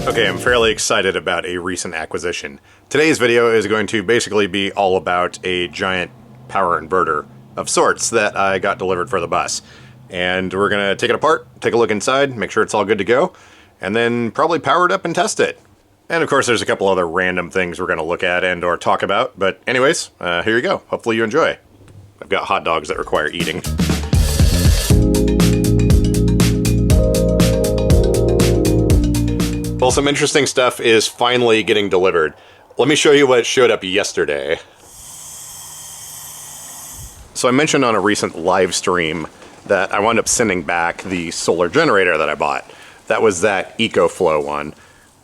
Okay, I'm fairly excited about a recent acquisition. Today's video is going to basically be all about a giant power inverter of sorts that I got delivered for the bus. And we're gonna take it apart, take a look inside, make sure it's all good to go, and then probably power it up and test it. And of course there's a couple other random things we're gonna look at and or talk about, but anyways, here you go. Hopefully you enjoy. I've got hot dogs that require eating. Well, some interesting stuff is finally getting delivered. Let me show you what showed up yesterday. So I mentioned on a recent live stream that I wound up sending back the solar generator that I bought. That was that EcoFlow one.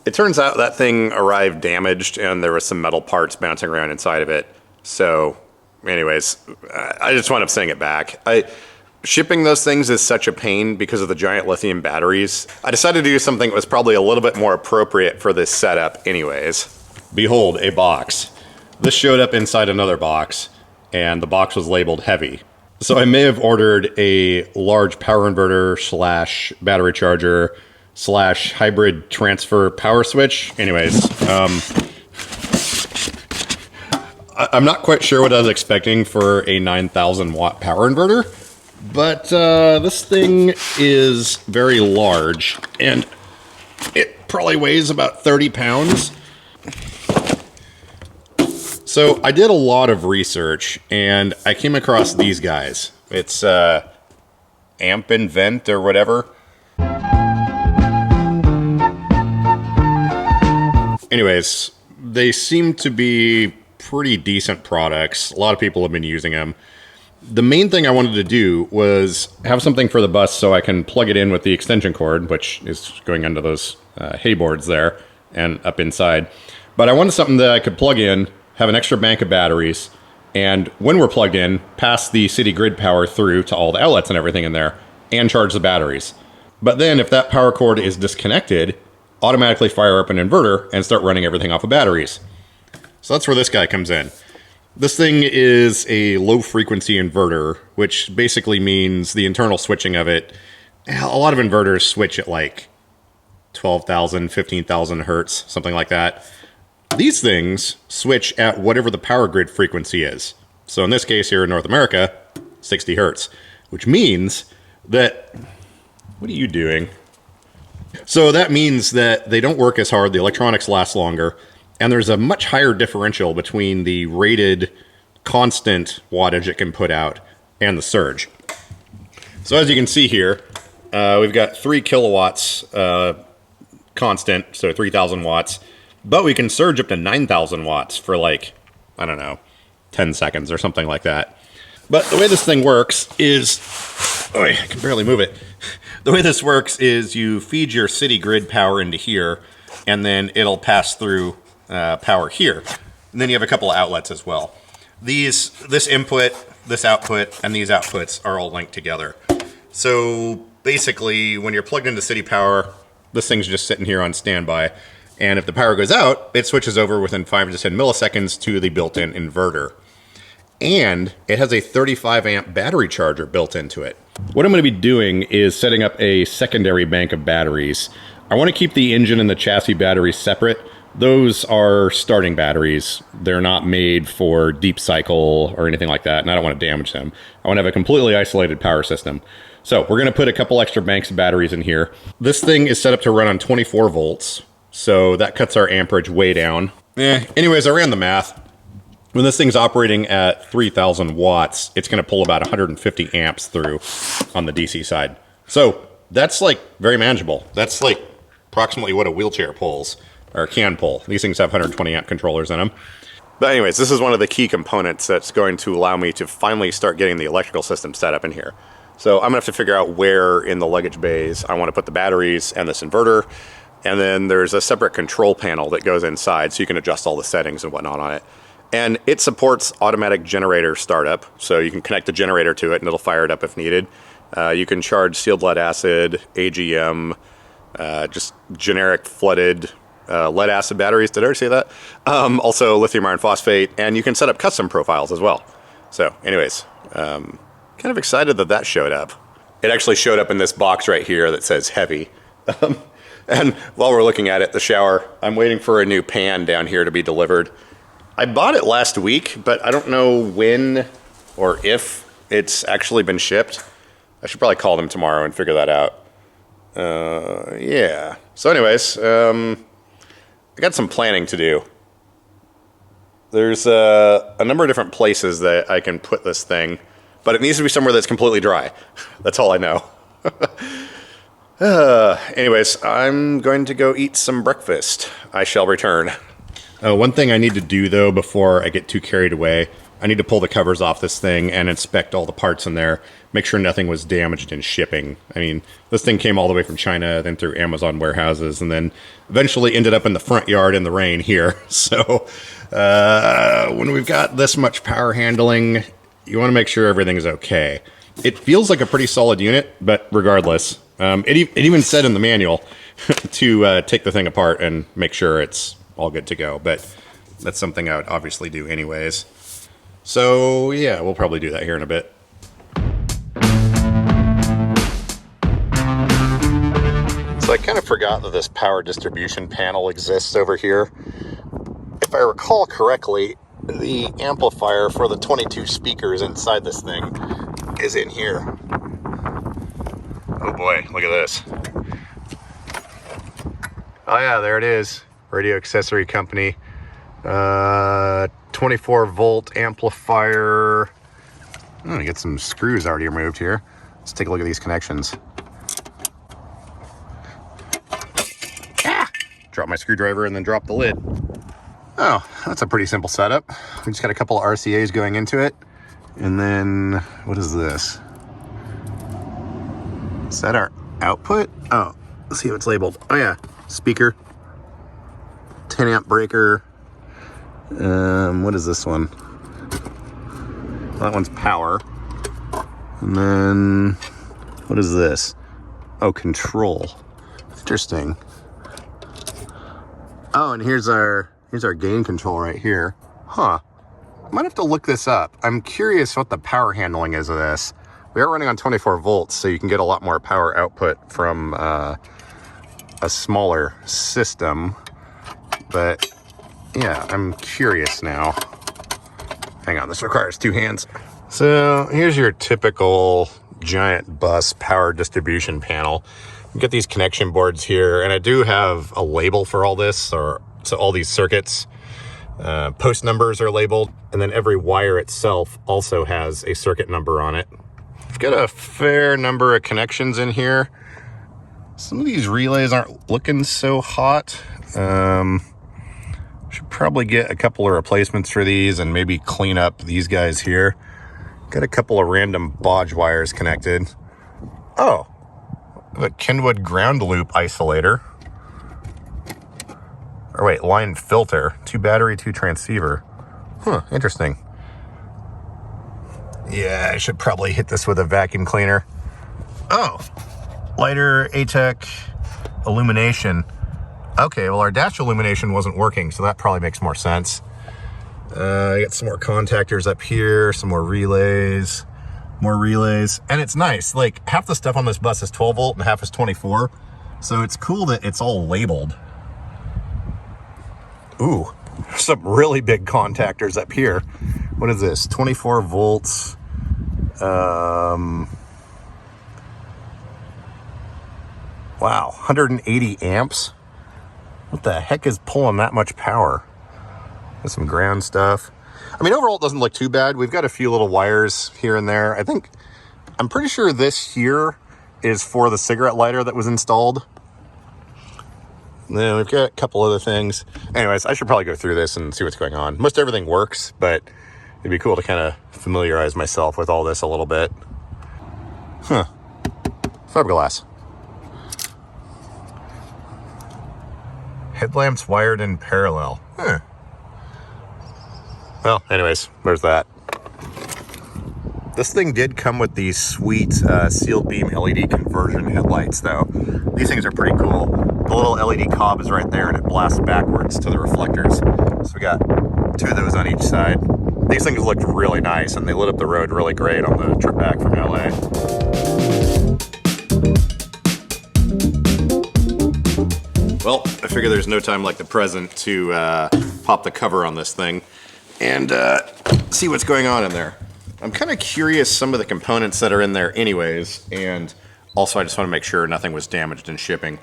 It turns out that thing arrived damaged and there was some metal parts bouncing around inside of it. So anyways, I just wound up sending it back. Shipping those things is such a pain because of the giant lithium batteries. I decided to do something that was probably a little bit more appropriate for this setup anyways. Behold, a box. This showed up inside another box, and the box was labeled heavy. So I may have ordered a large power inverter slash battery charger slash hybrid transfer power switch. Anyways, I'm not quite sure what I was expecting for a 9,000 watt power inverter. But this thing is very large, and it probably weighs about 30 pounds. So I did a lot of research, and I came across these guys. It's Amp Invent or whatever. Anyways, they seem to be pretty decent products. A lot of people have been using them. The main thing I wanted to do was have something for the bus so I can plug it in with the extension cord, which is going under those hay boards there and up inside. But I wanted something that I could plug in, have an extra bank of batteries, and when we're plugged in, pass the city grid power through to all the outlets and everything in there, and charge the batteries. But then if that power cord is disconnected, automatically fire up an inverter and start running everything off of batteries. So that's where this guy comes in. This thing is a low frequency inverter, which basically means the internal switching of it. A lot of inverters switch at like 12,000, 15,000 hertz, something like that. These things switch at whatever the power grid frequency is. So in this case here in North America, 60 hertz, which means that, what are you doing? So that means that they don't work as hard, the electronics last longer, and there's a much higher differential between the rated constant wattage it can put out and the surge. So as you can see here, we've got 3 kilowatts constant, so 3,000 watts, but we can surge up to 9,000 watts for like, I don't know, 10 seconds or something like that. But the way this thing works is, oh, I can barely move it. The way this works is you feed your city grid power into here, and then it'll pass through power here. And then you have a couple of outlets as well. This input, this output, and these outputs are all linked together. So basically, when you're plugged into city power, this thing's just sitting here on standby. And if the power goes out, it switches over within 5 to 10 milliseconds to the built-in inverter. And it has a 35 amp battery charger built into it. What I'm going to be doing is setting up a secondary bank of batteries. I want to keep the engine and the chassis batteries separate. Those are starting batteries. They're not made for deep cycle or anything like that, and I don't want to damage them. I want to have a completely isolated power system. So we're going to put a couple extra banks of batteries in here. This thing is set up to run on 24 volts, so that cuts our amperage way down. Anyways, I ran the math. When this thing's operating at 3,000 watts, it's going to pull about 150 amps through on the DC side. So that's like very manageable. That's like approximately what a wheelchair pulls. Or can pull. These things have 120 amp controllers in them. But anyways, this is one of the key components that's going to allow me to finally start getting the electrical system set up in here. So I'm gonna have to figure out where in the luggage bays I want to put the batteries and this inverter. And then there's a separate control panel that goes inside so you can adjust all the settings and whatnot on it. And it supports automatic generator startup. So you can connect the generator to it and it'll fire it up if needed. You can charge sealed lead acid, AGM, just generic flooded lead acid batteries. Did I already say that? Also lithium iron phosphate, and you can set up custom profiles as well. So anyways, kind of excited that that showed up. It actually showed up in this box right here that says heavy. And while we're looking at it, the shower, I'm waiting for a new pan down here to be delivered. I bought it last week, but I don't know when or if it's actually been shipped. I should probably call them tomorrow and figure that out. Yeah. So anyways, I got some planning to do. There's a number of different places that I can put this thing, but it needs to be somewhere that's completely dry. That's all I know. Anyways, I'm going to go eat some breakfast. I shall return. One thing I need to do, though, before I get too carried away, I need to pull the covers off this thing and inspect all the parts in there, make sure nothing was damaged in shipping. I mean, this thing came all the way from China, then through Amazon warehouses, and then eventually ended up in the front yard in the rain here. So when we've got this much power handling, you want to make sure everything's okay. It feels like a pretty solid unit, but regardless, it even said in the manual to take the thing apart and make sure it's all good to go. But that's something I would obviously do anyways. So yeah, we'll probably do that here in a bit. So I kind of forgot that this power distribution panel exists over here. If I recall correctly, the amplifier for the 22 speakers inside this thing is in here. Oh boy, look at this. Oh yeah, there it is. Radio Accessory Company. 24 volt amplifier. I'm gonna get some screws already removed here. Let's take a look at these connections. Drop my screwdriver and then drop the lid. Oh, that's a pretty simple setup. We just got a couple of RCAs going into it. And then, what is this? Is that our output? Oh, let's see what's labeled. Oh yeah, speaker. 10 amp breaker. What is this one? That one's power. And then, what is this? Oh, control. Interesting. Oh, and here's our gain control right here. Huh. I might have to look this up. I'm curious what the power handling is of this. We are running on 24 volts, so you can get a lot more power output from a smaller system. But yeah, I'm curious now. Hang on, this requires two hands. So here's your typical giant bus power distribution panel. You get these connection boards here, and I do have a label for all this, so all these circuits. Post numbers are labeled, and then every wire itself also has a circuit number on it. I've got a fair number of connections in here. Some of these relays aren't looking so hot. Should probably get a couple of replacements for these and maybe clean up these guys here. Got a couple of random bodge wires connected. Oh, the Kenwood ground loop isolator. Or wait, line filter. 2 battery, 2 transceiver. Huh, interesting. Yeah, I should probably hit this with a vacuum cleaner. Oh, lighter ATEC illumination. Okay, well our dash illumination wasn't working, so that probably makes more sense. I got some more contactors up here, some more relays, and it's nice. Like, half the stuff on this bus is 12 volt and half is 24, so it's cool that it's all labeled. Ooh, some really big contactors up here. What is this? 24 volts. Wow, 180 amps. What the heck is pulling that much power? There's some ground stuff. I mean, overall, it doesn't look too bad. We've got a few little wires here and there. I'm pretty sure this here is for the cigarette lighter that was installed. And then we've got a couple other things. Anyways, I should probably go through this and see what's going on. Most everything works, but it'd be cool to kind of familiarize myself with all this a little bit. Huh. Fiberglass. Headlamps wired in parallel. Huh. Well, anyways, there's that. This thing did come with these sweet sealed beam LED conversion headlights, though. These things are pretty cool. The little LED cob is right there, and it blasts backwards to the reflectors. So we got 2 of those on each side. These things looked really nice, and they lit up the road really great on the trip back from LA. Well, I figure there's no time like the present to pop the cover on this thing and see what's going on in there. I'm kind of curious some of the components that are in there anyways, and also I just want to make sure nothing was damaged in shipping.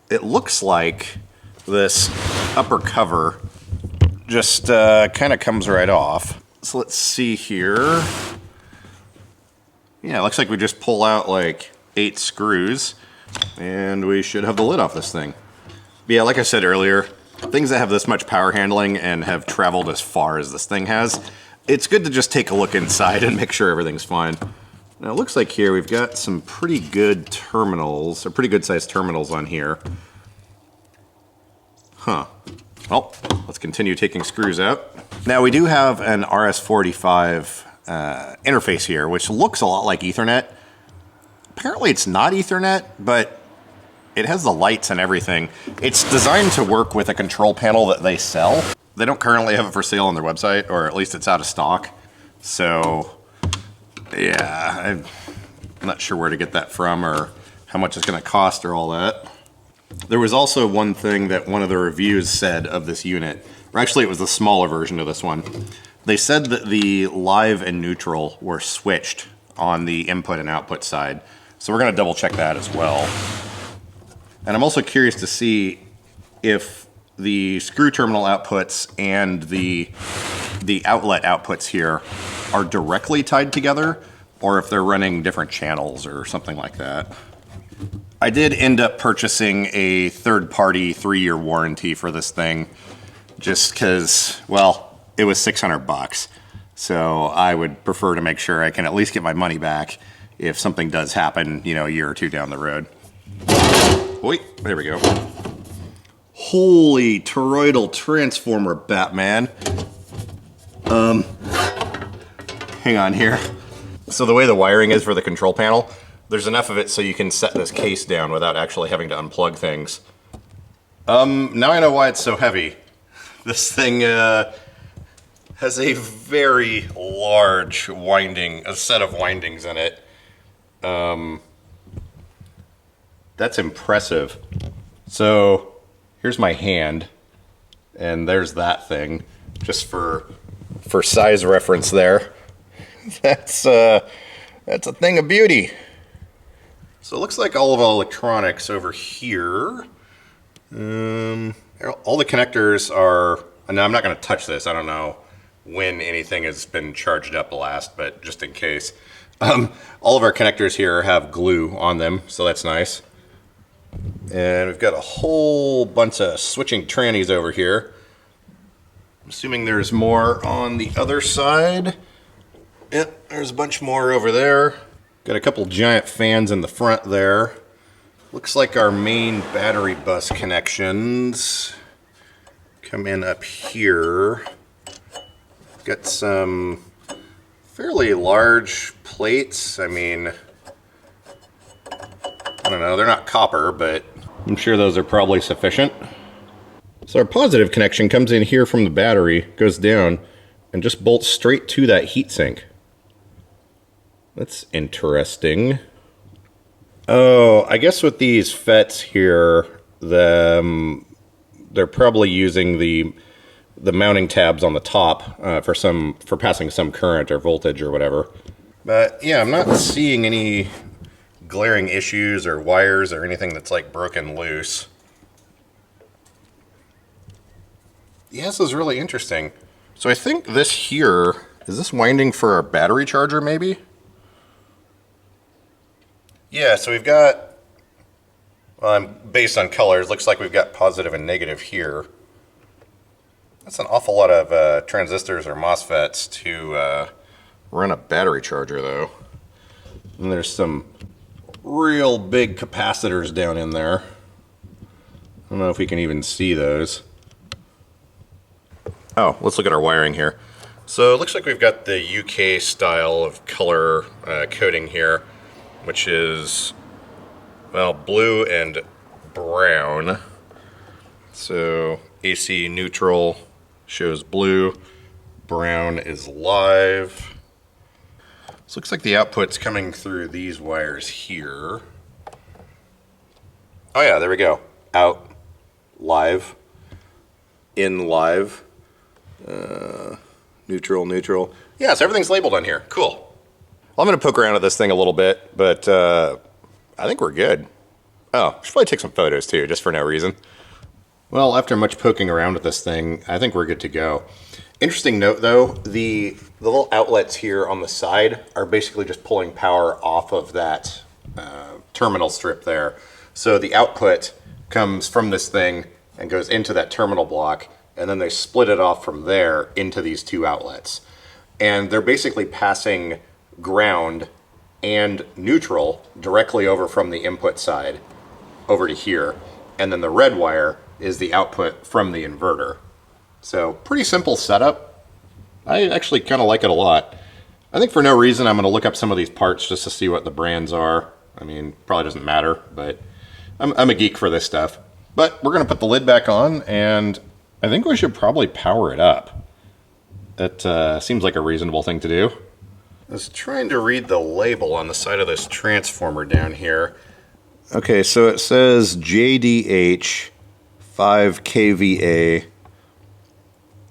It looks like this upper cover just kind of comes right off. So let's see here. Yeah, it looks like we just pull out like 8 screws and we should have the lid off this thing. But yeah, like I said earlier, things that have this much power handling and have traveled as far as this thing has, it's good to just take a look inside and make sure everything's fine. Now it looks like here we've got some pretty good terminals, or pretty good sized terminals on here. Huh. Well, let's continue taking screws out. Now we do have an RS-485 interface here, which looks a lot like Ethernet. Apparently it's not Ethernet, but it has the lights and everything. It's designed to work with a control panel that they sell. They don't currently have it for sale on their website, or at least it's out of stock. So, yeah, I'm not sure where to get that from or how much it's gonna cost or all that. There was also one thing that one of the reviews said of this unit, or actually it was the smaller version of this one. They said that the live and neutral were switched on the input and output side. So we're gonna double check that as well. And I'm also curious to see if the screw terminal outputs and the outlet outputs here are directly tied together, or if they're running different channels or something like that. I did end up purchasing a third-party 3-year warranty for this thing, just because, well, it was $600. So I would prefer to make sure I can at least get my money back if something does happen, you know, a year or two down the road. Wait, there we go. Holy toroidal transformer, Batman. Hang on here. So the way the wiring is for the control panel, there's enough of it so you can set this case down without actually having to unplug things. Now I know why it's so heavy. This thing has a very large a set of windings in it. That's impressive. So here's my hand, and there's that thing, just for size reference there. That's a thing of beauty. So it looks like all of our electronics over here. All the connectors are, and I'm not going to touch this. I don't know when anything has been charged up last, but just in case. All of our connectors here have glue on them, so that's nice. And we've got a whole bunch of switching trannies over here. I'm assuming there's more on the other side. Yep, there's a bunch more over there. Got a couple giant fans in the front there. Looks like our main battery bus connections come in up here. Got some fairly large plates. I mean, I don't know, they're not copper, but I'm sure those are probably sufficient. So our positive connection comes in here from the battery, goes down, and just bolts straight to that heatsink. That's interesting. Oh, I guess with these FETs here, they're probably using the mounting tabs on the top for passing some current or voltage or whatever. But yeah, I'm not seeing any glaring issues or wires or anything that's like broken loose. Yeah, this is really interesting. So I think this here, is this winding for our battery charger maybe? Yeah, so we've got, based on colors, looks like we've got positive and negative here. That's an awful lot of transistors or MOSFETs to run a battery charger though. And there's some real big capacitors down in there. I don't know if we can even see those. Oh, let's look at our wiring here. So it looks like we've got the UK style of color coding here, which is, well, blue and brown. So AC neutral shows blue, brown is live. So it looks like the output's coming through these wires here. Oh yeah, there we go. Out, live, in live, neutral, neutral. Yeah, so everything's labeled on here. Cool. Well, I'm going to poke around at this thing a little bit, but I think we're good. Oh, should probably take some photos too, just for no reason. Well, after much poking around with this thing, I think we're good to go. Interesting note though, the little outlets here on the side are basically just pulling power off of that terminal strip there. So the output comes from this thing and goes into that terminal block, and then they split it off from there into these two outlets. And they're basically passing ground and neutral directly over from the input side over to here. And then the red wire is the output from the inverter. So pretty simple setup. I actually kind of like it a lot. I think for no reason I'm going to look up some of these parts just to see what the brands are. I mean, probably doesn't matter, but I'm a geek for this stuff. But we're going to put the lid back on, and I think we should probably power it up. That seems like a reasonable thing to do. I was trying to read the label on the side of this transformer down here. Okay, so it says JDH 5 kVA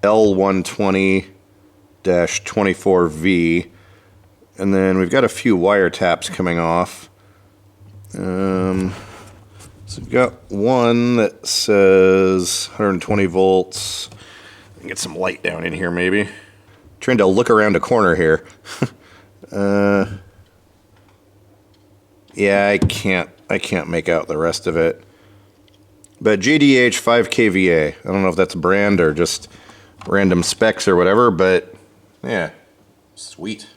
L120-24V, and then we've got a few wire taps coming off. So we've got one that says 120 volts. Get some light down in here maybe. Trying to look around a corner here. Yeah, I can't make out the rest of it. But JDH 5 kVA. I don't know if that's a brand or just random specs or whatever, but yeah, sweet.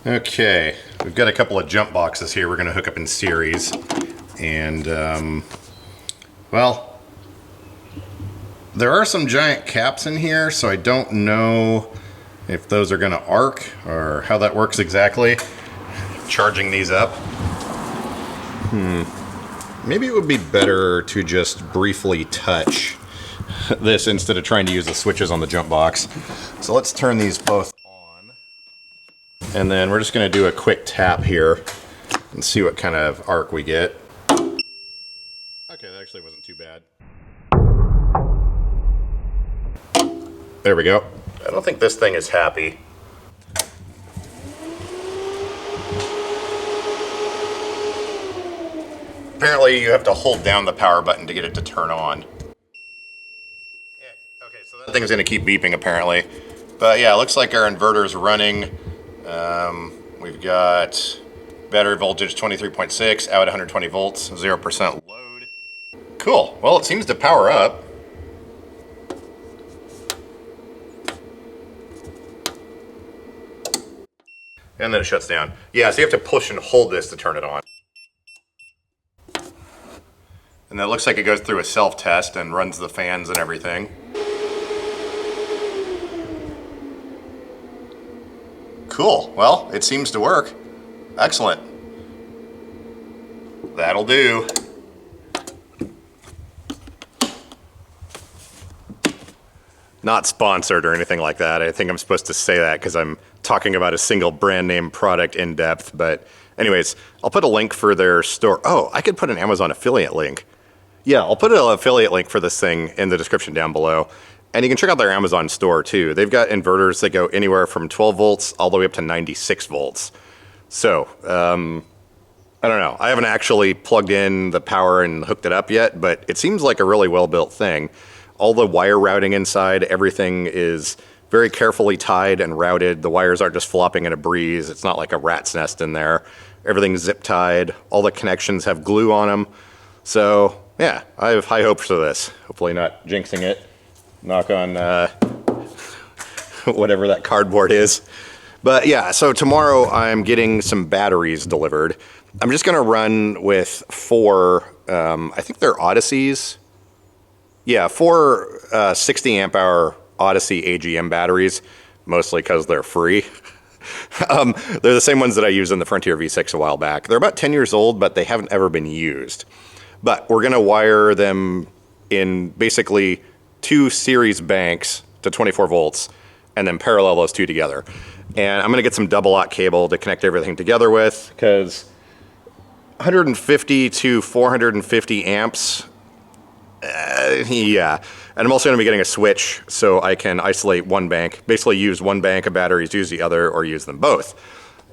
Okay, we've got a couple of jump boxes here we're going to hook up in series. And, well, there are some giant caps in here, so I don't know if those are going to arc or how that works exactly. Charging these up. Maybe it would be better to just briefly touch this instead of trying to use the switches on the jump box. So let's turn these both on. And then we're just going to do a quick tap here and see what kind of arc we get. Okay, that actually wasn't too bad. There we go. I don't think this thing is happy. Apparently you have to hold down the power button to get it to turn on. Yeah, okay, so that thing's gonna keep beeping apparently. But yeah, it looks like our inverter's running. We've got battery voltage 23.6, out 120 volts, 0% load. Cool, well it seems to power up. And then it shuts down. Yeah, so you have to push and hold this to turn it on. And that looks like it goes through a self-test and runs the fans and everything. Cool, well, it seems to work. Excellent. That'll do. Not sponsored or anything like that. I think I'm supposed to say that because I'm talking about a single brand name product in depth. But anyways, I'll put a link for their store. Oh, I could put an Amazon affiliate link. Yeah, I'll put an affiliate link for this thing in the description down below. And you can check out their Amazon store too. They've got inverters that go anywhere from 12 volts all the way up to 96 volts. So, I don't know. I haven't actually plugged in the power and hooked it up yet, but it seems like a really well-built thing. All the wire routing inside, everything is very carefully tied and routed. The wires aren't just flopping in a breeze. It's not like a rat's nest in there. Everything's zip tied. All the connections have glue on them. So, yeah, I have high hopes for this. Hopefully not jinxing it. Knock on whatever that cardboard is. But yeah, so tomorrow I'm getting some batteries delivered. I'm just gonna run with four, I think they're Odysseys. Yeah, four 60 amp hour Odyssey AGM batteries, mostly because they're free. They're the same ones that I used in the Frontier V6 a while back. They're about 10 years old, but they haven't ever been used. But we're gonna wire them in basically two series banks to 24 volts and then parallel those two together. And I'm gonna get some double aught cable to connect everything together with, because 150 to 450 amps Yeah, and I'm also going to be getting a switch so I can isolate one bank, basically use one bank of batteries, use the other, or use them both.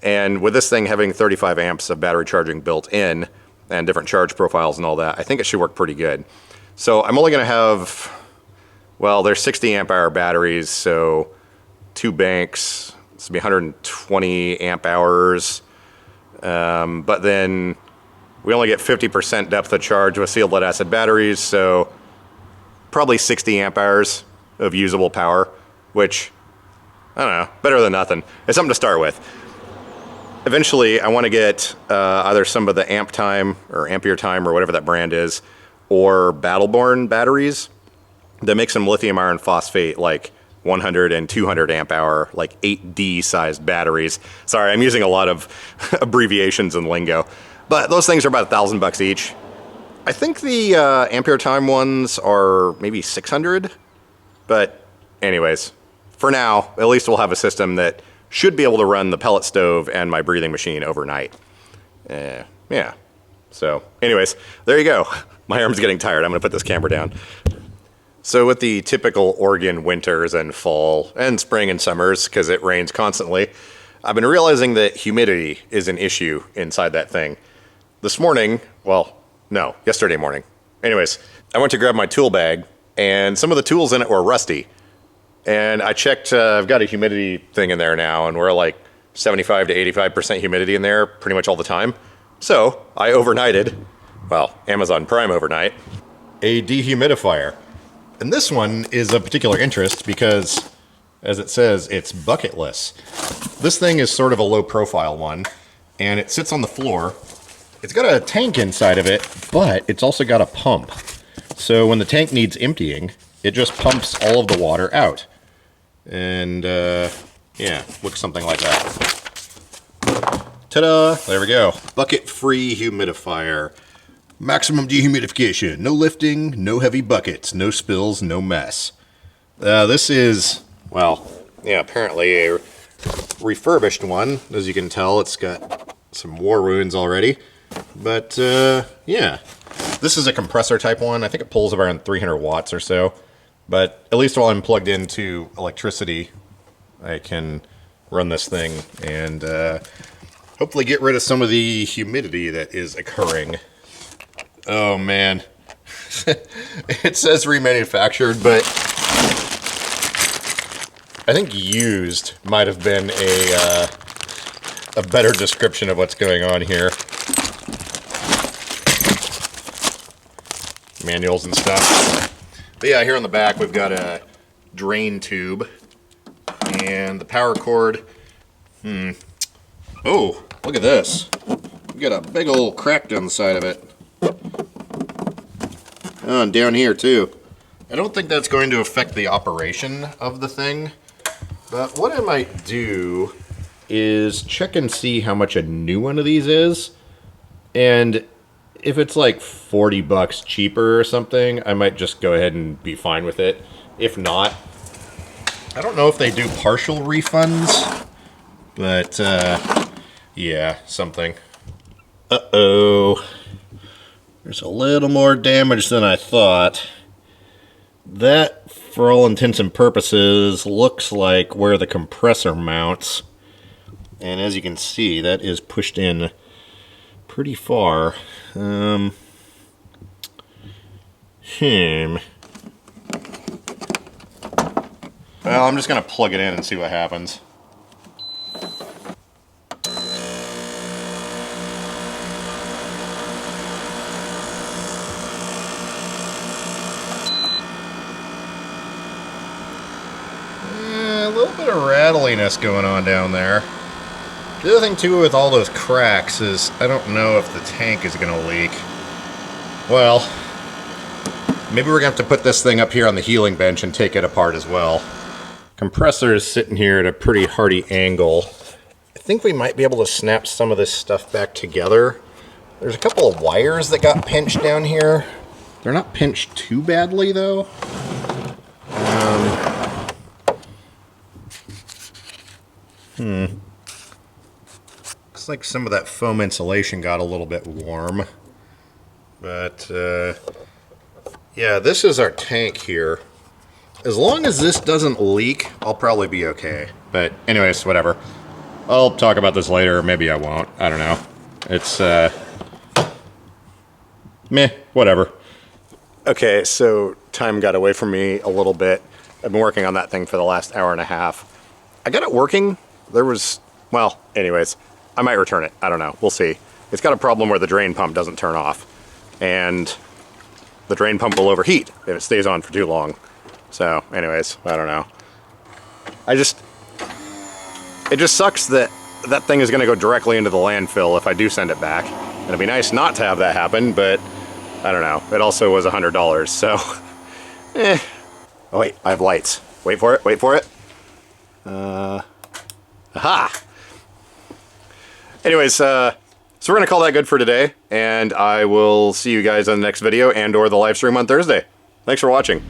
And with this thing having 35 amps of battery charging built in and different charge profiles and all that, I think it should work pretty good. So I'm only going to have, well, there's 60 amp hour batteries, so 2 banks, this will be 120 amp hours. But then we only get 50% depth of charge with sealed lead acid batteries, so probably 60 amp hours of usable power, which, I don't know, better than nothing. It's something to start with. Eventually, I want to get either some of the amp time or ampere time or whatever that brand is, or Battleborn batteries that make some lithium iron phosphate, like 100 and 200 amp hour, like 8D sized batteries. Sorry, I'm using a lot of abbreviations and lingo, but those things are about $1,000 each. I think the ampere time ones are maybe 600, but anyways, for now, at least we'll have a system that should be able to run the pellet stove and my breathing machine overnight. Yeah. So anyways, there you go. My arm's getting tired. I'm gonna put this camera down. So with the typical Oregon winters and fall and spring and summers, because it rains constantly, I've been realizing that humidity is an issue inside that thing. This morning, well, no, yesterday morning. Anyways, I went to grab my tool bag and some of the tools in it were rusty. And I checked, I've got a humidity thing in there now, and we're like 75 to 85% humidity in there pretty much all the time. So I overnighted, well, Amazon Prime overnight, a dehumidifier. And this one is of particular interest because, as it says, it's bucketless. This thing is sort of a low profile one, and it sits on the floor. It's got a tank inside of it, but it's also got a pump. So when the tank needs emptying, it just pumps all of the water out. And, yeah, looks something like that. Ta-da! There we go. Bucket-free humidifier. Maximum dehumidification. No lifting, no heavy buckets, no spills, no mess. This is, well, yeah, apparently a refurbished one. As you can tell, it's got some war wounds already. But, yeah. This is a compressor type one. I think it pulls around 300 watts or so. But at least while I'm plugged into electricity, I can run this thing and hopefully get rid of some of the humidity that is occurring. Oh man, it says remanufactured, but I think used might have been a better description of what's going on here. Manuals and stuff. But yeah, here on the back we've got a drain tube and the power cord. Oh, look at this. We've got a big old crack down the side of it. Oh, and down here too. I don't think that's going to affect the operation of the thing, but what I might do is check and see how much a new one of these is, and if it's like $40 cheaper or something, I might just go ahead and be fine with it. If not, I don't know if they do partial refunds, but yeah, something. Uh-oh. There's a little more damage than I thought. That, for all intents and purposes, looks like where the compressor mounts. And as you can see, that is pushed in pretty far. Well, I'm just going to plug it in and see what happens. A little bit of rattliness going on down there. The other thing too with all those cracks is I don't know if the tank is going to leak. Well, maybe we're going to have to put this thing up here on the healing bench and take it apart as well. Compressor is sitting here at a pretty hardy angle. I think we might be able to snap some of this stuff back together. There's a couple of wires that got pinched down here. They're not pinched too badly though. Looks like some of that foam insulation got a little bit warm. But, Yeah, this is our tank here. As long as this doesn't leak, I'll probably be okay. But anyways, whatever. I'll talk about this later, maybe I won't. I don't know. It's, meh, whatever. Okay, so time got away from me a little bit. I've been working on that thing for the last hour and a half. I got it working. There was, well, anyways, I might return it. I don't know. We'll see. It's got a problem where the drain pump doesn't turn off. And the drain pump will overheat if it stays on for too long. So, anyways, I don't know. It just sucks that that thing is going to go directly into the landfill if I do send it back. And it'd be nice not to have that happen, but I don't know. It also was $100, so eh. Oh wait, I have lights. Wait for it, wait for it. Aha! Anyways, so we're going to call that good for today, and I will see you guys on the next video and or the live stream on Thursday. Thanks for watching.